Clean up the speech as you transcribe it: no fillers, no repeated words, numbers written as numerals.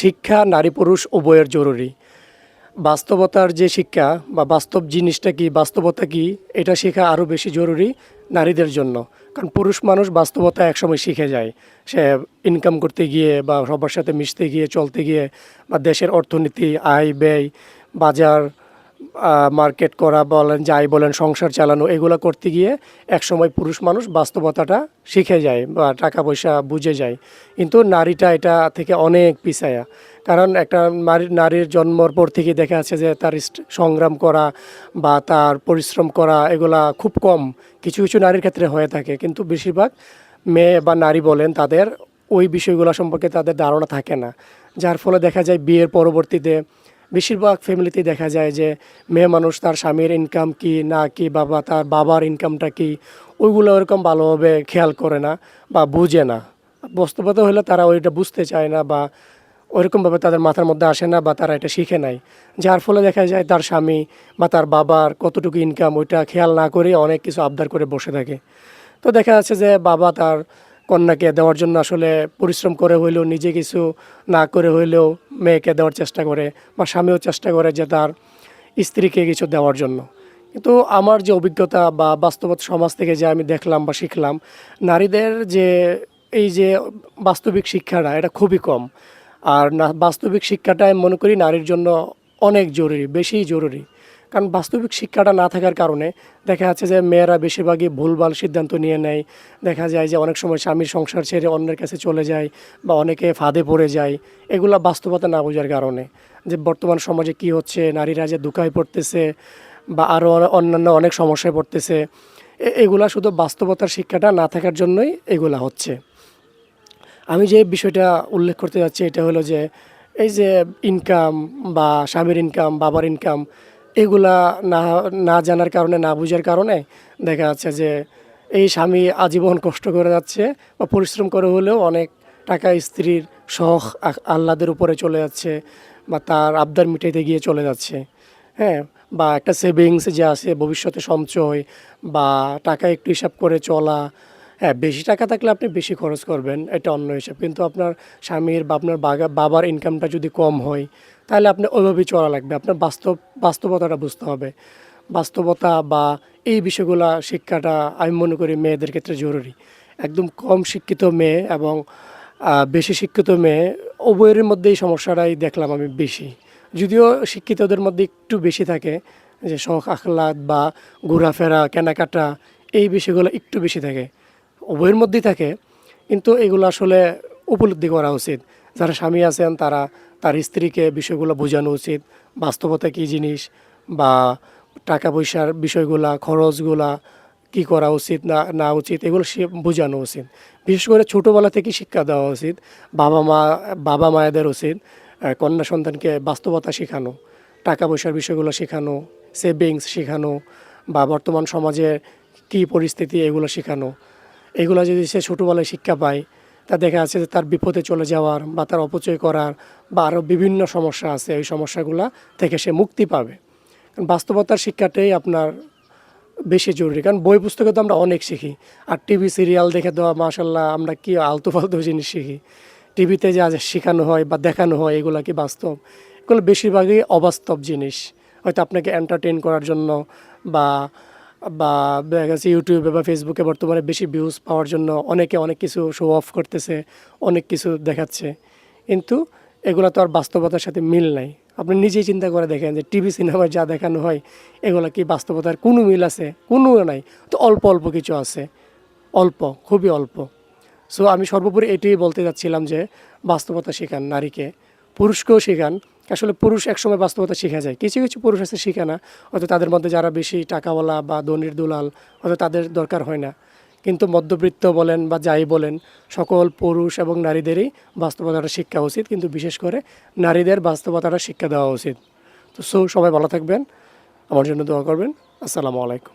শিক্ষা নারী পুরুষ উভয়ের জরুরি। বাস্তবতার যে শিক্ষা বা বাস্তব জিনিসটা কি, বাস্তবতা কি, এটা শেখা আরও বেশি জরুরি নারীদের জন্য। কারণ পুরুষ মানুষ বাস্তবতা একসময় শিখে যায়। সে ইনকাম করতে গিয়ে বা সবার সাথে মিশতে গিয়ে, চলতে গিয়ে, বা দেশের অর্থনীতি, আয় ব্যয়, বাজার, মার্কেট করা বলেন, যাই বলেন, সংসার চালানো, এগুলো করতে গিয়ে একসময় পুরুষ মানুষ বাস্তবতাটা শিখে যায় বা টাকা পয়সা বুঝে যায়। কিন্তু নারীটা এটা থেকে অনেক পিছায়া। কারণ একটা নারীর জন্মর পর থেকে দেখা যাচ্ছে যে তার সংগ্রাম করা বা তার পরিশ্রম করা এগুলা খুব কম কিছু কিছু নারীর ক্ষেত্রে হয়ে থাকে। কিন্তু বেশিরভাগ মেয়ে বা নারী বলেন, তাদের ওই বিষয়গুলো সম্পর্কে তাদের ধারণা থাকে না। যার ফলে দেখা যায় বিয়ের পরবর্তীতে বেশিরভাগ ফ্যামিলিতেই দেখা যায় যে মেয়ে মানুষ তার স্বামীর ইনকাম কি না কি, বাবা তার বাবার ইনকামটা কি, ওইগুলো ওরকম ভালোভাবে খেয়াল করে না বা বুঝে না। বাস্তবতা হলে তারা ওইটা বুঝতে চায় না বা ওইরকমভাবে তাদের মাথার মধ্যে আসে না বা তারা এটা শিখে নাই। যার ফলে দেখা যায় তার স্বামী বা তার বাবার কতটুকু ইনকাম ওইটা খেয়াল না করে অনেক কিছু আবদার করে বসে থাকে। তো দেখা যাচ্ছে যে বাবা তার কন্যাকে দেওয়ার জন্য আসলে পরিশ্রম করে হইলেও, নিজে কিছু না করে হইলেও মেয়েকে দেওয়ার চেষ্টা করে, বা স্বামীও চেষ্টা করে যে তার স্ত্রীকে কিছু দেওয়ার জন্য। কিন্তু আমার যে অভিজ্ঞতা বা বাস্তবতা সমাজ থেকে যে আমি দেখলাম বা শিখলাম, নারীদের যে এই যে বাস্তবিক শিক্ষাটা এটা খুবই কম। আর না, বাস্তবিক শিক্ষাটা আমি মনে করি নারীর জন্য অনেক জরুরি, বেশি জরুরি। কারণ বাস্তবিক শিক্ষাটা না থাকার কারণে দেখা যাচ্ছে যে মেয়েরা বেশিরভাগই ভুলভাল সিদ্ধান্ত নিয়ে নেয়। দেখা যায় যে অনেক সময় স্বামীর সংসার ছেড়ে অন্যের কাছে চলে যায় বা অনেকে ফাঁদে পড়ে যায়। এগুলা বাস্তবতা না বোঝার কারণে, যে বর্তমান সমাজে কি হচ্ছে, নারীরা যে ধোঁকায় পড়তেছে বা আরও অন্যান্য অনেক সমস্যায় পড়তেছে, এগুলা শুধু বাস্তবতার শিক্ষাটা না থাকার জন্যই এগুলা হচ্ছে। আমি যে বিষয়টা উল্লেখ করতে যাচ্ছি এটা হলো যে এই যে ইনকাম বা স্বামীর ইনকাম, বাবার ইনকাম, এগুলা না না জানার কারণে, না বুঝার কারণে দেখা যাচ্ছে যে এই স্বামী আজীবন কষ্ট করে যাচ্ছে বা পরিশ্রম করে হলেও অনেক টাকা স্ত্রীর শখ আহ্লাদের উপরে চলে যাচ্ছে বা তার আবদার মিটাইতে গিয়ে চলে যাচ্ছে। হ্যাঁ, বা একটা সেভিংস যে আছে ভবিষ্যতে সঞ্চয় বা টাকা একটু হিসাব করে চলা। হ্যাঁ, বেশি টাকা থাকলে আপনি বেশি খরচ করবেন, এটা অন্য হিসাব। কিন্তু আপনার স্বামীর বা আপনার বাবার ইনকামটা যদি কম হয়, তাহলে আপনি ওইভাবেই চলা লাগবে। আপনার বাস্তবতাটা বুঝতে হবে। বাস্তবতা বা এই বিষয়গুলা শিক্ষাটা আমি মনে করি মেয়েদের ক্ষেত্রে জরুরি। একদম কম শিক্ষিত মেয়ে এবং বেশি শিক্ষিত মেয়ে, উভয়ের মধ্যে এই সমস্যাটাই দেখলাম আমি বেশি। যদিও শিক্ষিতদের মধ্যে একটু বেশি থাকে, যে শখ আহ্লাদ বা ঘোরাফেরা, কেনাকাটা, এই বিষয়গুলো একটু বেশি থাকে, উভয়ের মধ্যেই থাকে। কিন্তু এগুলো আসলে উপলব্ধি করা উচিত। যারা স্বামী আছেন তারা তার স্ত্রীকে বিষয়গুলো বোঝানো উচিত, বাস্তবতা কী জিনিস বা টাকা পয়সার বিষয়গুলা, খরচগুলা কী করা উচিত না না উচিত, এগুলো সে বোঝানো উচিত। বিশেষ করে ছোটোবেলা থেকে শিক্ষা দেওয়া উচিত। বাবা মায়েদের উচিত কন্যা সন্তানকে বাস্তবতা শেখানো, টাকা পয়সার বিষয়গুলো শেখানো, সেভিংস শেখানো, বা বর্তমান সমাজে কী পরিস্থিতি এগুলো শেখানো। এগুলো যদি সে ছোটোবেলায় শিক্ষা পায়, তা দেখা যাচ্ছে যে তার বিপদে চলে যাওয়ার বা তার অপচয় করার বা আরও বিভিন্ন সমস্যা আছে, এই সমস্যাগুলো থেকে সে মুক্তি পাবে। কারণ বাস্তবতার শিক্ষাটাই আপনার বেশি জরুরি। কারণ বই পুস্তকে তো আমরা অনেক শিখি, আর টিভি সিরিয়াল দেখে দেওয়া মাশাল্লাহ আমরা কি আলতু ফালতু জিনিস শিখি। টিভিতে যা যা শেখানো হয় বা দেখানো হয় এগুলো কি বাস্তব? এগুলো বেশিরভাগই অবাস্তব জিনিস। হয়তো আপনাকে এন্টারটেইন করার জন্য বা বা দেখা গেছে ইউটিউবে বা ফেসবুকে বর্তমানে বেশি ভিউজ পাওয়ার জন্য অনেকে অনেক কিছু শো অফ করতেছে, অনেক কিছু দেখাচ্ছে। কিন্তু এগুলো তো আর বাস্তবতার সাথে মিল নাই। আপনি নিজেই চিন্তা করে দেখেন যে টিভি সিনেমায় যা দেখানো হয় এগুলো কি বাস্তবতার কোনো মিল আছে? কোনো নাই। তো অল্প অল্প কিছু আছে, অল্প, খুবই অল্প। সো আমি সর্বোপরি এটাই বলতে চাচ্ছিলাম যে বাস্তবতা শেখান নারীকে, পুরুষকেও শেখান। আসলে পুরুষ একসময় বাস্তবতা শেখা যায়, কিছু কিছু পুরুষ আছে শিখে না, হয়তো তাদের মধ্যে যারা বেশি টাকাওয়ালা বা ধনির দুলাল, হয়তো তাদের দরকার হয় না। কিন্তু মধ্যবিত্ত বলেন বা যাই বলেন, সকল পুরুষ এবং নারীদেরই বাস্তবতাটা শিক্ষা উচিত, কিন্তু বিশেষ করে নারীদের বাস্তবতাটা শিক্ষা দেওয়া উচিত। তো সবাই ভালো থাকবেন, আমার জন্য দোয়া করবেন। আসসালামু আলাইকুম।